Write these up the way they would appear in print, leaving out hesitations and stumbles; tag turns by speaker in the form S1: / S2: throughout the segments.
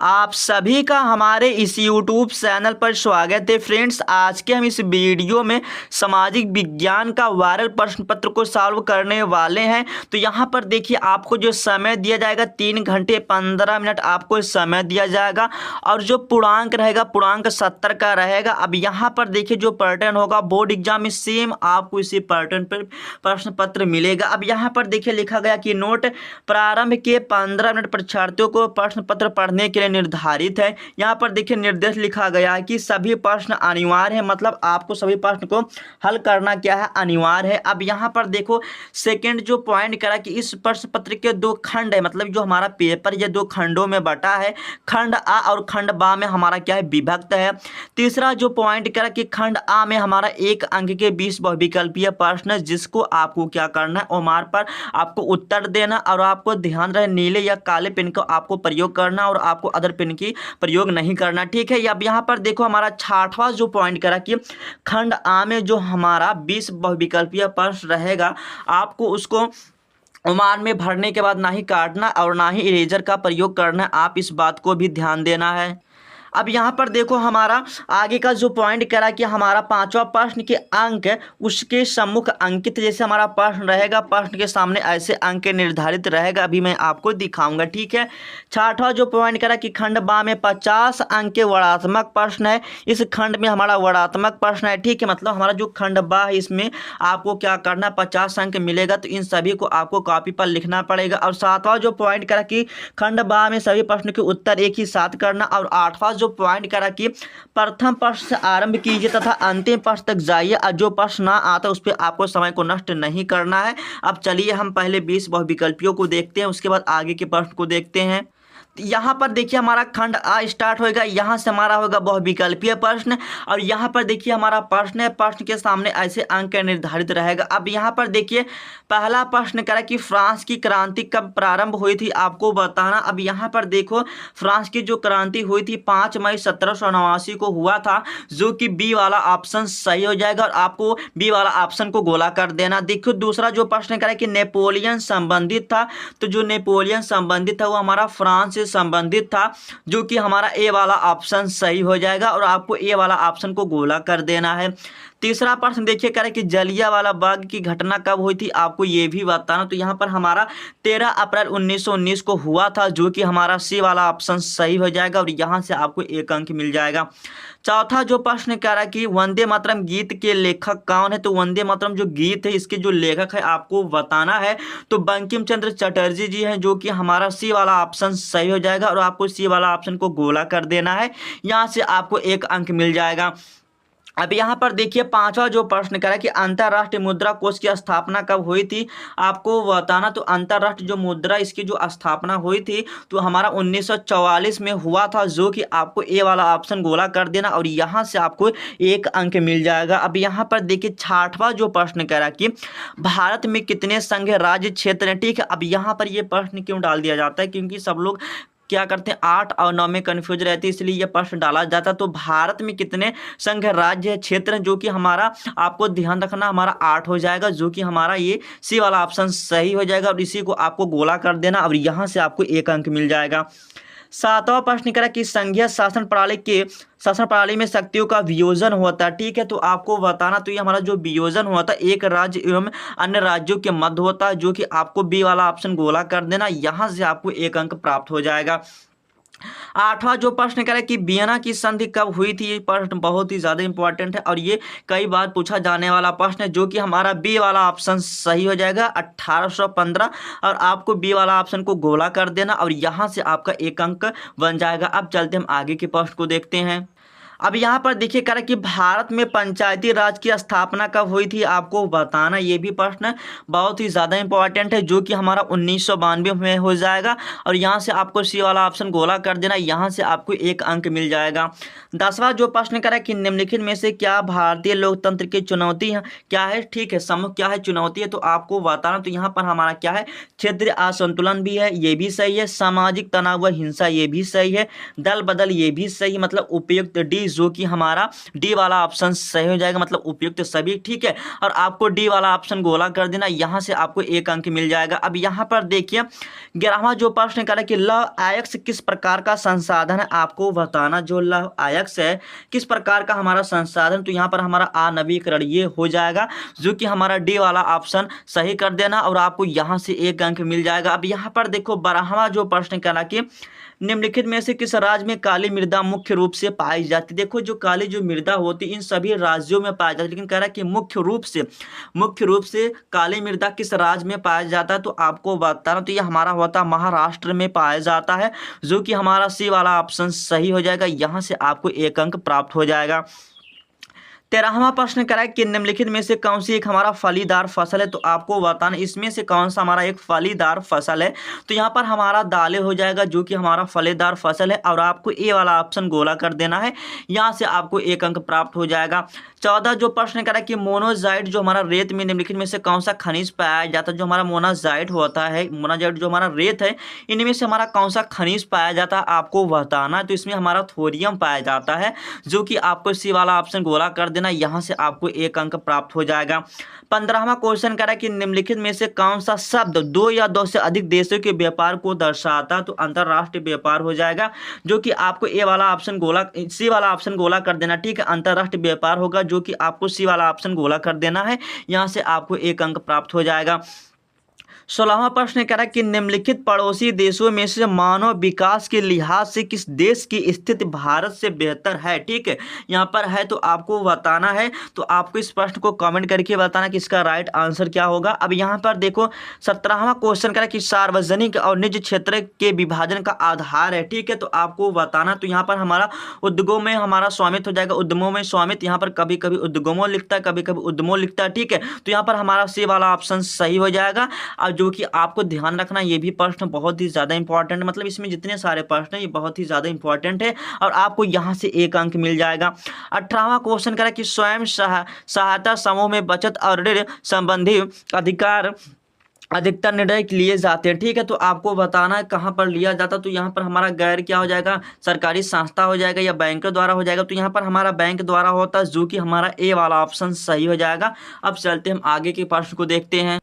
S1: आप सभी का हमारे इस YouTube चैनल पर स्वागत है फ्रेंड्स। आज के हम इस वीडियो में सामाजिक विज्ञान का वायरल प्रश्न पत्र को सॉल्व करने वाले हैं। तो यहाँ पर देखिए आपको जो समय दिया जाएगा 3 घंटे 15 मिनट आपको समय दिया जाएगा और जो पूर्णांक रहेगा पूर्णांक 70 का रहेगा। अब यहाँ पर देखिए जो पैटर्न होगा बोर्ड एग्जाम में सेम आपको इसी पैटर्न पर प्रश्न पत्र मिलेगा। अब यहाँ पर देखिए लिखा गया कि नोट प्रारंभ के 15 मिनट परीक्षार्थियों को प्रश्न पत्र पढ़ने के लिए निर्धारित है। यहाँ पर देखिए निर्देश लिखा गया है कि सभी प्रश्न अनिवार्य है, मतलब आपको सभी प्रश्न को हल करना क्या है, अनिवार्य है। अब यहाँ पर देखो सेकंड जो पॉइंट करा कि इस प्रश्न पत्र के 2 खंड है, मतलब जो हमारा पेपर ये 2 खंडों में बटा है। खंड आ और खंड बा में हमारा क्या है, विभक्त है। तीसरा जो पॉइंट करा कि खंड आ में हमारा 1 अंक के 20 बहुविकल्पीय प्रश्न है, जिसको आपको क्या करना है, ओमार पर आपको उत्तर देना और आपको ध्यान रहे नीले या काले पेन का आपको प्रयोग करना और आपको अदर पेन की प्रयोग नहीं करना, ठीक है। अब यहाँ पर देखो हमारा 6वां जो पॉइंट करा कि खंड आ में जो हमारा 20 बहुविकल्पीय प्रश्न रहेगा आपको उसको ओमान में भरने के बाद ना ही काटना और ना ही इरेजर का प्रयोग करना, आप इस बात को भी ध्यान देना है। अब यहाँ पर देखो हमारा आगे का जो पॉइंट करा कि हमारा 5वां प्रश्न के अंक उसके सम्मुख अंकित, जैसे हमारा प्रश्न रहेगा प्रश्न के सामने ऐसे अंक निर्धारित रहेगा, अभी मैं आपको दिखाऊंगा, ठीक है। 6वां जो पॉइंट करा कि खंड बा में 50 अंक के वर्णात्मक प्रश्न है। इस खंड में हमारा वर्णात्मक प्रश्न है, ठीक है, मतलब हमारा जो खंड बा है इसमें आपको क्या करना 50 अंक मिलेगा, तो इन सभी को आपको कॉपी पर लिखना पड़ेगा। और 7वां जो पॉइंट करा कि खंड बा में सभी प्रश्न के उत्तर एक ही साथ करना। और 8वां जो पॉइंट करा कि प्रथम प्रश्न से आरंभ कीजिए तथा अंतिम प्रश्न तक जाइए और जो प्रश्न ना आता उस पर आपको समय को नष्ट नहीं करना है। अब चलिए हम पहले 20 बहुविकल्पियों को देखते हैं, उसके बाद आगे के प्रश्न को देखते हैं। यहाँ पर देखिए हमारा खंड आ स्टार्ट होएगा, यहाँ से हमारा होगा बहुविकल्पीय प्रश्न और यहाँ पर देखिए हमारा प्रश्न है, प्रश्न के सामने ऐसे अंक निर्धारित रहेगा। अब यहाँ पर देखिए पहला प्रश्न करा कि फ्रांस की क्रांति कब प्रारंभ हुई थी, आपको बताना। अब यहाँ पर देखो फ्रांस की जो क्रांति हुई थी 5 मई 1789 को हुआ था, जो कि बी वाला ऑप्शन सही हो जाएगा और आपको बी वाला ऑप्शन को गोला कर देना। देखो दूसरा जो प्रश्न करा कि नेपोलियन संबंधित था, तो जो नेपोलियन संबंधित था वो हमारा फ्रांस से संबंधित था, जो कि हमारा ए वाला ऑप्शन सही हो जाएगा और आपको ए वाला ऑप्शन को गोला कर देना है। तीसरा प्रश्न देखिए करें कि जलियांवाला बाग की घटना कब हुई थी, आपको ये भी बताना। तो यहाँ पर हमारा 13 अप्रैल 1919 को हुआ था, जो कि हमारा सी वाला ऑप्शन सही हो जाएगा और यहाँ से आपको 1 अंक मिल जाएगा। चौथा जो प्रश्न कह रहा है कि वंदे मातरम गीत के लेखक कौन है, तो वंदे मातरम जो गीत है इसके जो लेखक है आपको बताना है, तो बंकिम चंद्र चटर्जी जी हैं, जो कि हमारा सी वाला ऑप्शन सही हो जाएगा और आपको सी वाला ऑप्शन को गोला कर देना है, यहाँ से आपको 1 अंक मिल जाएगा। अब यहाँ पर देखिए 5वां जो प्रश्न करा कि अंतर्राष्ट्रीय मुद्रा कोष की स्थापना कब हुई थी, आपको बताना। तो अंतर्राष्ट्रीय जो मुद्रा इसकी जो स्थापना हुई थी तो हमारा 1944 में हुआ था, जो कि आपको ए वाला ऑप्शन गोला कर देना और यहाँ से आपको 1 अंक मिल जाएगा। अब यहाँ पर देखिए 6वां जो प्रश्न करा कि भारत में कितने संघ राज्य क्षेत्र हैं, ठीक है। अब यहाँ पर ये प्रश्न क्यों डाल दिया जाता है, क्योंकि सब लोग क्या करते हैं 8 और 9 में कन्फ्यूज रहती है, इसलिए यह प्रश्न डाला जाता है। तो भारत में कितने संघ राज्य क्षेत्र हैं, जो कि हमारा आपको ध्यान रखना हमारा 8 हो जाएगा, जो कि हमारा ये सी वाला ऑप्शन सही हो जाएगा और इसी को आपको गोला कर देना और यहाँ से आपको 1 अंक मिल जाएगा। 7वां प्रश्न करा कि संघीय शासन प्रणाली में शक्तियों का वियोजन होता है, ठीक है। तो आपको बताना, तो ये हमारा जो वियोजन होता है एक राज्य एवं अन्य राज्यों के मध्य होता है, जो कि आपको बी वाला ऑप्शन गोला कर देना, यहाँ से आपको 1 अंक प्राप्त हो जाएगा। 8वां जो प्रश्न करें कि वियना की संधि कब हुई थी, ये प्रश्न बहुत ही ज़्यादा इंपॉर्टेंट है और ये कई बार पूछा जाने वाला प्रश्न है, जो कि हमारा बी वाला ऑप्शन सही हो जाएगा 1815 और आपको बी वाला ऑप्शन को गोला कर देना और यहाँ से आपका 1 अंक बन जाएगा। अब चलते हम आगे के प्रश्न को देखते हैं। अब यहाँ पर देखिए करें कि भारत में पंचायती राज की स्थापना कब हुई थी, आपको बताना। ये भी प्रश्न बहुत ही ज़्यादा इंपॉर्टेंट है, जो कि हमारा 1992 में हो जाएगा और यहाँ से आपको सी वाला ऑप्शन गोला कर देना, यहाँ से आपको 1 अंक मिल जाएगा। 10वां जो प्रश्न करें कि निम्नलिखित में से क्या भारतीय लोकतंत्र की चुनौती है, क्या है, ठीक है, सम्मुख क्या है चुनौती है, तो आपको बताना। तो यहाँ पर हमारा क्या है, क्षेत्रीय असंतुलन भी है, ये भी सही है, सामाजिक तनाव व हिंसा ये भी सही है, दल बदल ये भी सही, मतलब उपयुक्त डी होगी, जो कि हमारा डी वाला ऑप्शन सही हो जाएगा, मतलब उपयुक्त सभी। ठीक है, और आपको डी वाला ऑप्शन गोला कर देना, यहाँ से आपको 1 अंक मिल जाएगा। अब यहाँ पर देखिए 11वां जो प्रश्न करा कि लौह अयस्क किस प्रकार का संसाधन है, आपको बताना जो लौह अयस्क है किस प्रकार का हमारा संसाधन। तो यहाँ पर हमारा अनवीकरण ये हो जाएगा, जो कि हमारा डी वाला ऑप्शन सही कर देना और आपको यहाँ से 1 अंक मिल जाएगा। अब यहाँ पर देखो 12वां जो प्रश्न करा कि निम्नलिखित में से किस राज्य में काली मृदा मुख्य रूप से पाई जाती है। देखो जो काली जो मृदा होती है इन सभी राज्यों में पाई जाती है, लेकिन कह रहा है कि मुख्य रूप से काली मृदा किस राज्य में पाया जाता है, तो आपको बताना। तो ये हमारा होता है महाराष्ट्र में पाया जाता है, जो कि हमारा सी वाला ऑप्शन सही हो जाएगा। यहाँ से आपको 1 अंक प्राप्त हो जाएगा। 13वां प्रश्न करा है कि निम्नलिखित में से कौन सी एक हमारा फलीदार फसल है, तो आपको बताना इसमें से कौन सा हमारा एक फलीदार फसल है। तो यहाँ पर हमारा दालें हो जाएगा, जो कि हमारा फलीदार फसल है, और आपको ए वाला ऑप्शन गोला कर देना है, यहाँ से आपको 1 अंक प्राप्त हो जाएगा। 14 जो प्रश्न करा कि मोनोजाइट जो हमारा रेत में निम्नलिखित में से कौन सा खनिज पाया जाता है। जो हमारा मोनाजाइट होता है, मोनाजाइट जो हमारा रेत है, इनमें से हमारा कौन सा खनिज पाया जाता है आपको बताना है। तो इसमें हमारा थोरियम पाया जाता है, जो कि आपको सी वाला ऑप्शन गोला कर देना, यहाँ से आपको 1 अंक प्राप्त हो जाएगा। 15वां क्वेश्चन करा कि निम्नलिखित में से कौन सा शब्द 2 या 2 से अधिक देशों के व्यापार को दर्शाता, तो अंतरराष्ट्रीय व्यापार हो जाएगा, जो कि आपको सी वाला ऑप्शन गोला कर देना। ठीक है, अंतरराष्ट्रीय व्यापार होगा, जो कि आपको सी वाला ऑप्शन गोला कर देना है, यहाँ से आपको 1 अंक प्राप्त हो जाएगा। 16वां प्रश्न कह रहा है कि निम्नलिखित पड़ोसी देशों में से मानव विकास के लिहाज से किस देश की स्थिति भारत से बेहतर है। ठीक है, यहाँ पर है तो आपको बताना है, तो आपको इस प्रश्न को कमेंट करके बताना कि इसका राइट आंसर क्या होगा। अब यहाँ पर देखो 17वां क्वेश्चन कह रहा है कि सार्वजनिक और निजी क्षेत्र के विभाजन का आधार है। ठीक है, तो आपको बताना, तो यहाँ पर हमारा उद्योगों में हमारा स्वामित्व हो जाएगा, उद्यमों में स्वामित्व, यहाँ पर कभी कभी उद्यमों लिखता है, कभी कभी उद्यमों लिखता है। ठीक है, तो यहाँ पर हमारा सी वाला ऑप्शन सही हो जाएगा। और जो कि आपको ध्यान रखना, ये भी प्रश्न बहुत ही ज़्यादा इंपॉर्टेंट है, मतलब इसमें जितने सारे प्रश्न हैं ये बहुत ही ज़्यादा इंपॉर्टेंट है, और आपको यहाँ से 1 अंक मिल जाएगा। 18वां क्वेश्चन करा कि स्वयं सहायता समूह में बचत और ऋण संबंधी अधिकतर निर्णय लिए जाते हैं। ठीक है, तो आपको बताना है कहाँ पर लिया जाता, तो यहाँ पर हमारा गैर क्या हो जाएगा, सरकारी संस्था हो जाएगा या बैंक द्वारा हो जाएगा। तो यहाँ पर हमारा बैंक द्वारा होता है, जो कि हमारा ए वाला ऑप्शन सही हो जाएगा। अब चलते हम आगे के प्रश्न को देखते हैं।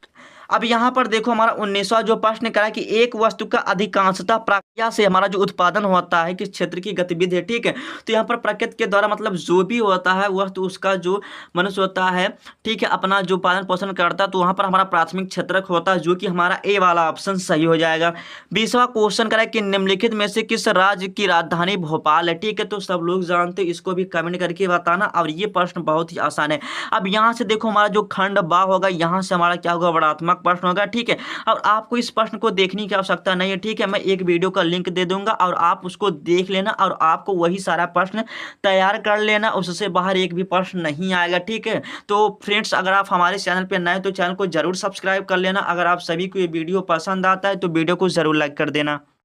S1: अब यहाँ पर देखो हमारा 19वां जो प्रश्न करा कि एक वस्तु का अधिकांशतः प्रक्रिया से हमारा जो उत्पादन होता है किस क्षेत्र की गतिविधि है। ठीक है, तो यहाँ पर प्रकृति के द्वारा मतलब जो भी होता है वह तो उसका जो मनुष्य होता है, ठीक है, अपना जो पालन पोषण करता है, तो वहाँ पर हमारा प्राथमिक क्षेत्रक होता है, जो कि हमारा ए वाला ऑप्शन सही हो जाएगा। 20वां क्वेश्चन करा कि निम्नलिखित में से किस राज्य की राजधानी भोपाल है। ठीक है, तो सब लोग जानते हैं, इसको भी कमेंट करके बताना, और ये प्रश्न बहुत ही आसान है। अब यहाँ से देखो हमारा जो खंड बा होगा, यहाँ से हमारा क्या होगा, वर्णात्मक प्रश्न होगा। ठीक है, और आपको इस प्रश्न को देखने की आवश्यकता नहीं है। ठीक है, मैं एक वीडियो का लिंक दे दूंगा और आप उसको देख लेना, और आपको वही सारा प्रश्न तैयार कर लेना, उससे बाहर एक भी प्रश्न नहीं आएगा। ठीक है, तो फ्रेंड्स अगर आप हमारे चैनल पर नए तो चैनल को जरूर सब्सक्राइब कर लेना। अगर आप सभी को ये वीडियो पसंद आता है तो वीडियो को जरूर लाइक कर देना।